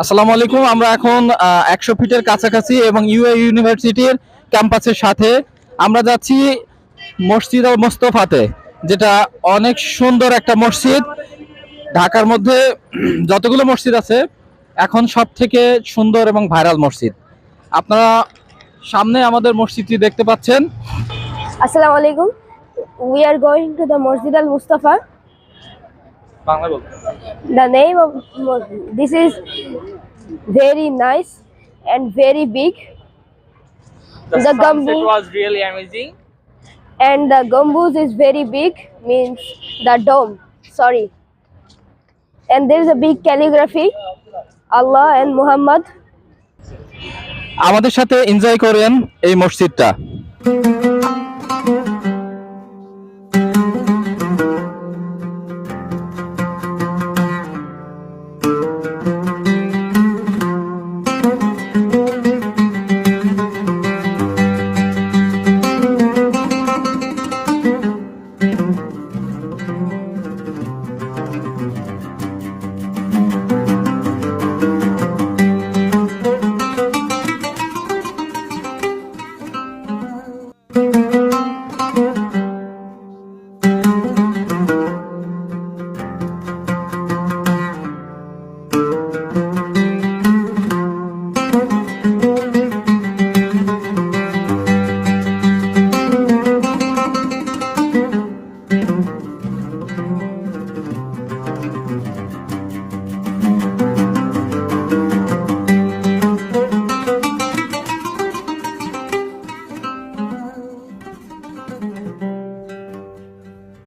আসসালামু আলাইকুম। আমরা এখন 100 ফিটের কাছাকাছি এবং ইউএ ইউনিভার্সিটির ক্যাম্পাসের সাথে আমরা যাচ্ছি মসজিদ আল মোস্তফাতে, যেটা অনেক সুন্দর একটা মসজিদ। ঢাকার মধ্যে যতগুলো মসজিদ আছে এখন সব থেকে সুন্দর এবং ভাইরাল মসজিদ। আপনারা সামনে আমাদের মসজিদটি দেখতে পাচ্ছেন। Assalamu alaikum. We are going to the Masjid Al Mustafa. Bangla বলতে The name of this is very nice and very big. The The sunset gumbo- was really amazing. And the gambuz is very big, means the dome. Sorry. And there is a big calligraphy, Allah and Muhammad. আমাদের সাথে enjoy করেন এই মসজিদটা।